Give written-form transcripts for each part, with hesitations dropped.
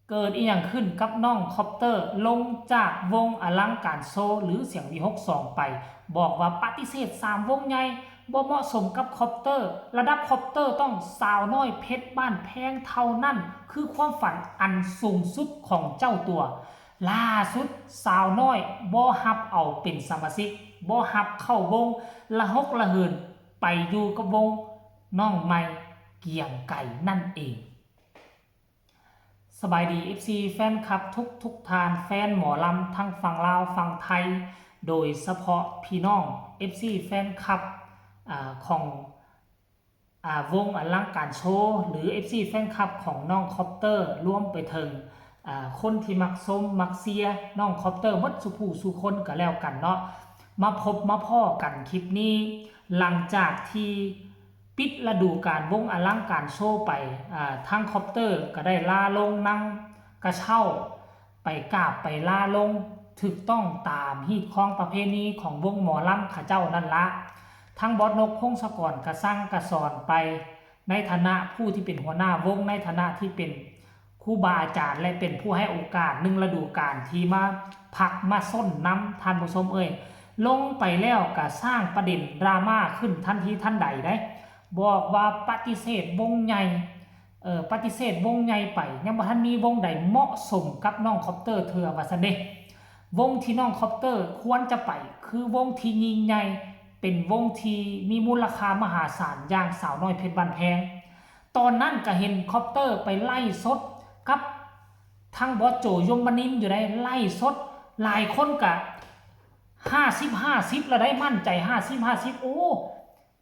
เกิดอีหยังขึ้นกับน้องคอปเตอร์ลงจากวงอลังการโซหรือเสียงวี62ไปบอกว่าปฏิเสธ3วงใหญ่บ่เหมาะสมกับคอปเตอร์ระดับคอปเตอร์ต้องสาวน้อยเพชรบ้านแพงเท่านั้นคือความฝันอันสูงสุดของเจ้าตัวล่าสุดสาวน้อยบ่ฮับเอาเป็นสมาชิกบ่ฮับเข้าวงละหกละเหินไปอยู่กับวงน้องใหม่เกียงไก่นั่นเองสบายดี FC แฟนคลับทุกทานแฟนหมอลำทั้งฝั่งลาวฝั่งไทยโดยเฉพาะพี่น้อง FC แฟนคลับของวงอลังการโชว์หรือ FC แฟนคลับของน้องคอปเตอร์ร่วมไปถึงคนที่มักส้มมักเซียน้องคอปเตอร์มัดสุผู้สุคนก็แล้วกันเนาะมาพบมาพ่อกันคลิปนี้หลังจากที่ปิดฤดูกาลวงอลังการโชว์ไปทางคอปเตอร์ก็ได้ลาลงนั่งกระเช่าไปกราบไปลาลงถูกต้องตามฮีตของประเพณีของวงหมอลำข้าเจ้านั่นละทั้งบอสนกพงศกรกระสั่งกระสอนไปในฐานะผู้ที่เป็นหัวหน้าวงในฐานะที่เป็นครูบาอาจารย์และเป็นผู้ให้โอกาสหนึ่งฤดูกาลที่มาพักมาส้นน้ำทานผู้ชมลงไปแล้วก็สร้างประเด็นดราม่าขึ้นทันทีทันใดได้บอกว่าปฏิเสธวงใหญ่ปฏิเสธวงใหญ่ไปยังบ่ทันมีวงใดเหมาะสมกับน้องคอปเตอร์เธอว่าซั่นเด้วงที่น้องคอปเตอร์ควรจะไปคือวงที่ยิ่งใหญ่เป็นวงที่มีมูลค่ามหาศาลอย่างสาวน้อยเพชรบ้านแพงตอนนั้นก็เห็นคอปเตอร์ไปไล่สดกับทางบอสโจยมนินอยู่ได้ไล่สดหลายคนกะ50-50แล้วได้มั่นใจ50-50โอ้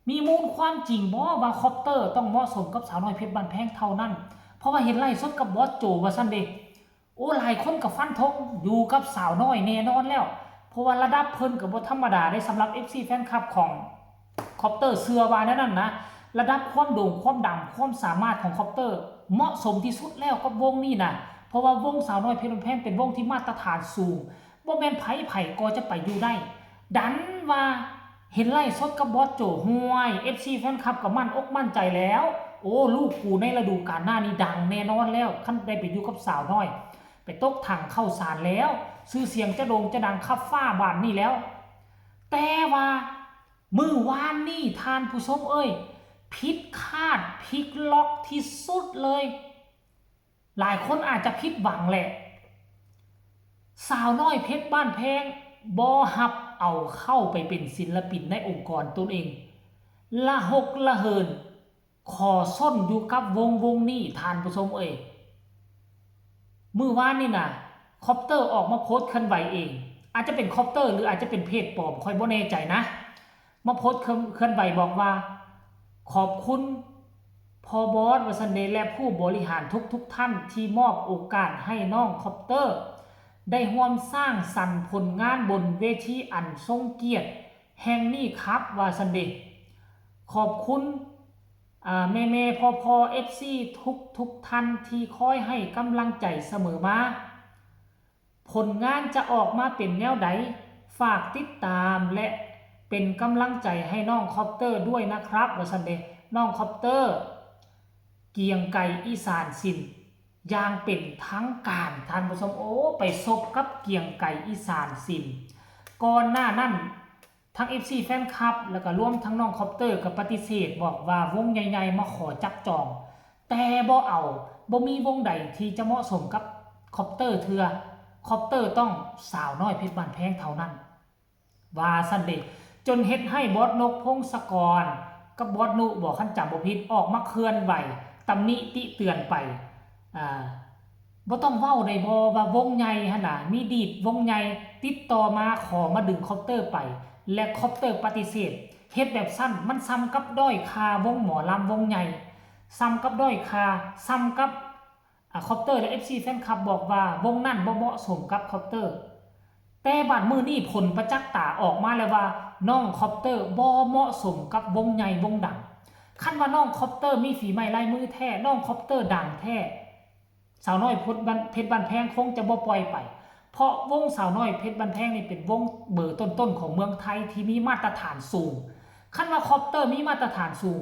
มีมูลความจริงบ่ว่าคอปเตอร์ต้องเหมาะสมกับสาวน้อยเพชรบ้านแพงเท่านั้นเพราะว่าเห็นไล่สดกับบอสโจว่าซั่นเด้โอ้หลายคนกับฟันธงอยู่กับสาวน้อยแน่นอนแล้วเพราะว่าระดับเพิ่นก็บ่ธรรมดาได้สำหรับ FC แฟนคลับของคอปเตอร์เชื่อว่านั่นนะระดับความโด่งความดังความสามารถของคอปเตอร์เหมาะสมที่สุดแล้วกับวงนี้นะเพราะว่าวงสาวน้อยเพชรบ้านแพงเป็นวงที่มาตรฐานสูงบ่แม่นไผก็จะไปอยู่ได้ดันว่าเห็นไล่สดกับบอสโจห่วย FC แฟนคลับกับมั่นอกมั่นใจแล้วโอ้ลูกกูในฤดูกาลหน้านี้ดังแน่นอนแล้วขั้นได้ไปอยู่กับสาวน้อยไปตกถังเข้าสารแล้วชื่อเสียงจะโด่งจะดังคับฟ้าบ้านนี่แล้วแต่ว่ามือวานนี่ทานผู้ชมผิดคาดพลิกล็อกที่สุดเลยหลายคนอาจจะผิดหวังแหละสาวน้อยเพชรบ้านแพงบ่ฮับเอาเข้าไปเป็นศิลปินในองค์กรตนเองละหกละเหินขอส้นอยู่กับวงนี้ทานผู้ชมมือว่านนี่นะคอปเตอร์ออกมาโพสต์เคลื่อนไหวเองอาจจะเป็นคอปเตอร์หรืออาจจะเป็นเพจปลอมคอยบ่แน่ใจนะมาโพสต์เคลื่อนไหวบอกว่าขอบคุณพอบอสวสันเดและผู้บริหารทุกท่านที่มอบโอกาสให้น้องคอปเตอร์ได้ร่วมสร้างสรรค์ผลงานบนเวทีอันทรงเกียรติแห่งนี้ครับวาสันเดขอบคุณแม่พอเอฟซีทุกท่านที่คอยให้กำลังใจเสมอมาผลงานจะออกมาเป็นแนวใดฝากติดตามและเป็นกำลังใจให้น้องคอปเตอร์ด้วยนะครับวาสันเดน้องคอปเตอร์เกียงไก่อีสานสินอย่างเป็นทางการท่านผู้ชมไปซบกับเกียงไก่อีสานสินก่อนหน้านั้นทั้ง FC แฟนคลับแล้วก็รวมทั้งน้องคอปเตอร์กับปฏิเสธบอกว่าวงใหญ่ๆมาขอจับจองแต่บ่มีวงใดที่จะเหมาะสมกับคอปเตอร์เถือคอปเตอร์ต้องสาวน้อยเพชรบ้านแพงเท่านั้นว่าซั่นเด้จนเฮ็ดให้บอสนกพงศกรกับบอสนุบอกคันจำบ่ผิดออกมาเคลื่อนไหวตำหนิติเตือนไปบ่ต้องเว้าได้บ่ว่าวงใหญ่หั่นน่ะมีดีดวงใหญ่ติดต่อมาขอมาดึงคอปเตอร์ไปและคอปเตอร์ปฏิเสธเฮ็ดแบบสั้นมันซ้ำกับด้อยคาวงหมอลำวงใหญ่ซ้ำกับด้อยคาซ้ำกับคอปเตอร์และ FC แฟนคลับบอกว่าวงนั้นบ่เหมาะสมกับคอปเตอร์แต่บัดมื้อนี้ผลประจักษ์ตาออกมาแล้วว่าน้องคอปเตอร์บ่เหมาะสมกับวงใหญ่วงดังคันว่าน้องคอปเตอร์มีฝีไม้ลายมือแท้น้องคอปเตอร์ดังแท้สาวน้อยเพชรบ้านแพงคงจะบ่ปล่อยไปเพราะวงสาวน้อยเพชรบ้านแพงนี่เป็นวงเบอร์ต้นๆของเมืองไทยที่มีมาตรฐานสูงคันว่าคอปเตอร์มีมาตรฐานสูง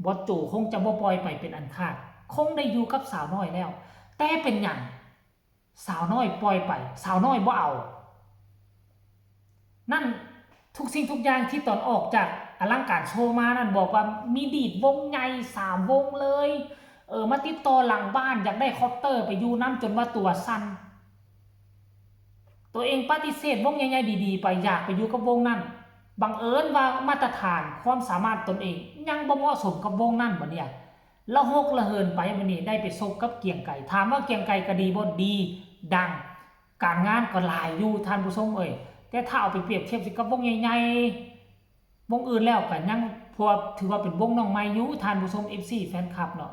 บอสโจคงจะบ่ปล่อยไปเป็นอันขาดคงได้อยู่กับสาวน้อยแล้วแต่เป็นหยัง สาวน้อยปล่อยไปสาวน้อยบ่เอานั่นทุกสิ่งทุกอย่างที่ตอนออกจากอลังการโชว์มานั่นบอกว่ามีดีดวงใหญ่3วงเลยมาติดต่อหลังบ้านอยากได้คอปเตอร์ไปอยู่น้ำจนว่าตัวสั่นตัวเองปฏิเสธวงใหญ่ๆดีๆไปอยากไปอยู่กับวงนั้นบังเอิญว่ามาตรฐานความสามารถตนเองยังบ่เหมาะสมกับวงนั้นบ่เนี่ยละหกละเหินไปวันนี้ได้ไปซบกับเกียงไก่ถามว่าเกียงไก่ก็ดีบ่ดีดังการงานก็หลายอยู่ท่านผู้ชมแต่ถ้าเอาไปเปรียบเทียบกับวงใหญ่ๆวงอื่นแล้วก็ยังพวกถือว่าเป็นวงน้องใหม่อยู่ท่านผู้ชม FC แฟนคลับเนาะ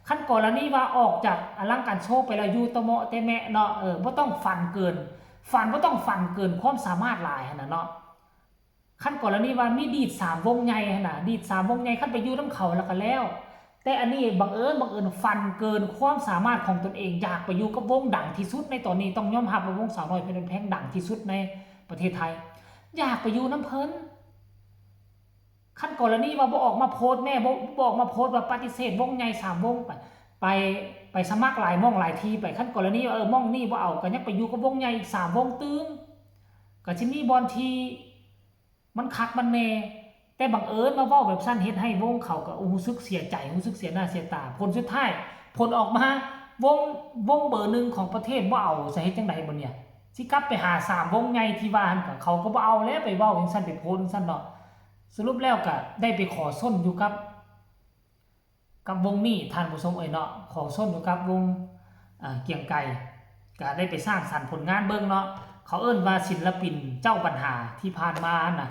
ขั้นก่อนแล้วนี่ว่าออกจากอลังการโชว์ไปแล้วอยู่ตะเมาะแต่แม่เนาะบ่ต้องฝันเกินบ่ต้องฝันเกินความสามารถหลายหั่นน่ะเนาะขั้นก่อนแล้วนี่ว่ามีดีด3วงใหญ่หั่นน่ะดีด3วงใหญ่ขั้นไปอยู่นำเขาแล้วก็แล้วแต่อันนี้บังเอิญฟันเกินความสามารถของตนเองอยากไปอยู่กับวงดังที่สุดในตอนนี้ต้องยอมรับว่าวงสาวน้อยเพชรแพงดังที่สุดในประเทศไทยอยากไปอยู่น้ำเพิ่นขั้นกรณีว่าบ่ออกมาโพสต์แม่บ่ออกมาโพสต์ว่าปฏิเสธวงใหญ่3วงไปสมัครหลายม่องหลายทีไปขั้นกรณีม่องนี่บ่เอาก็ยังไปอยู่กับวงใหญ่อีก3วงตึงก็สิมีบอลทีมันคักมันแน่แต่บังเอิญมาเว้าแบบสั้นเฮ็ดให้วงเขาก็รู้สึกเสียใจรู้สึกเสียหน้าเสียตาผลสุดท้ายผลออกมาวงเบอร์1ของประเทศบ่เอาจะเฮ็ดจังได๋บ่เนี่ยสิกลับไปหา3วงใหญ่ที่ว่าหั่นก็เขาก็บ่เอาแล้วไปเว้าจังซั่นไปโพสต์จังซั่นเนาะสรุปแล้วก็ได้ไปขอส้นอยู่กับวงนี้ท่านผู้ชมเนาะขอส้นอยู่กับวงเกียงไก่ก็ได้ไปสร้างสรรค์ผลงานเบิ่งเนาะเขาเอิ้นว่าศิลปินเจ้าปัญหาที่ผ่านมาน่ะ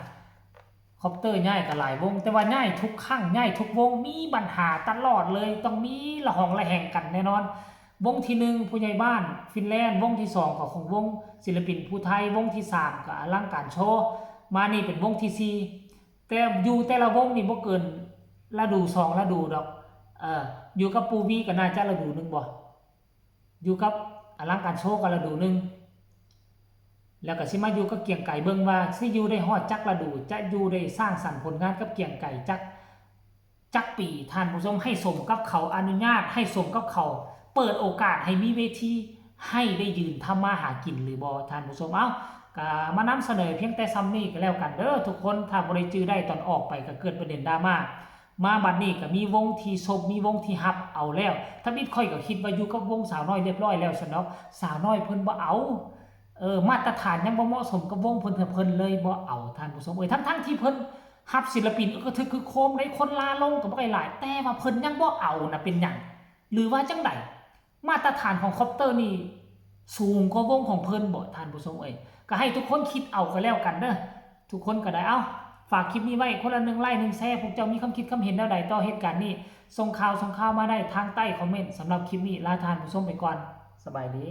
คอปเตอร์ง่ายก็หลายวงแต่ว่าง่ายทุกครั้งง่ายทุกวงมีปัญหาตลอดเลยต้องมีละหองละแหงกันแน่นอนวงที่1ผู้ใหญ่บ้านฟินแลนด์วงที่2ก็ของวงศิลปินผู้ไทยวงที่3ก็อลังการโชว์มานี่เป็นวงที่4แต่อยู่แต่ละวงนี่บ่เกินฤดู2ฤดูดอกอยู่กับปูวีก็น่าจะฤดูนึงบ่อยู่กับอลังการโชว์ก็ฤดูนึงแล้วก็สิมาอยู่กับเกียงไก่เบิ่งว่าสิอยู่ได้ฮอดจักฤดูจะอยู่ได้สร้างสรรค์ผลงานกับเกียงไก่จักปีท่านผู้ชมให้สมกับเขาอนุญาตให้สมกับเขาเปิดโอกาสให้มีเวทีให้ได้ยืนทำมาหากินหรือบ่ท่านผู้ชมก็มานำเสนอเพียงแต่ซ้ำนี้ก็แล้วกันเด้อทุกคนถ้าบ่ได้จื้อได้ตอนออกไปก็เกิดประเด็นดราม่ามาบัดนี้ก็มีวงที่ซบมีวงที่ฮับเอาแล้วถ้าบิดค่อยก็คิดว่าอยู่กับวงสาวน้อยเรียบร้อยแล้วซั่นเนาะสาวน้อยเพิ่นบ่เอามาตรฐานยังบ่เหมาะสมกับวงเพิ่นเลยบ่เอาท่านผู้ชมทั้งที่เพิ่นฮับศิลปินก็คือโคมได้คนลาลงก็บ่ได้หลายแต่ว่าเพิ่นยังบ่เอาน่ะเป็นหยังหรือว่าจังได๋มาตรฐานของคอปเตอร์นี่สูงกว่าวงของเพิ่นบ่ท่านผู้ชมก็ให้ทุกคนคิดเอาก็แล้วกันเด้อทุกคนก็ได้ฝากคลิปนี้ไว้คนละ1ไลค์1แชร์พวกเจ้ามีความคิดความเห็นแนวใดต่อเหตุการณ์นี้ส่งข่าวมาได้ทางใต้คอมเมนต์สำหรับคลิปนี้ลาท่านผู้ชมไปก่อนสบายดี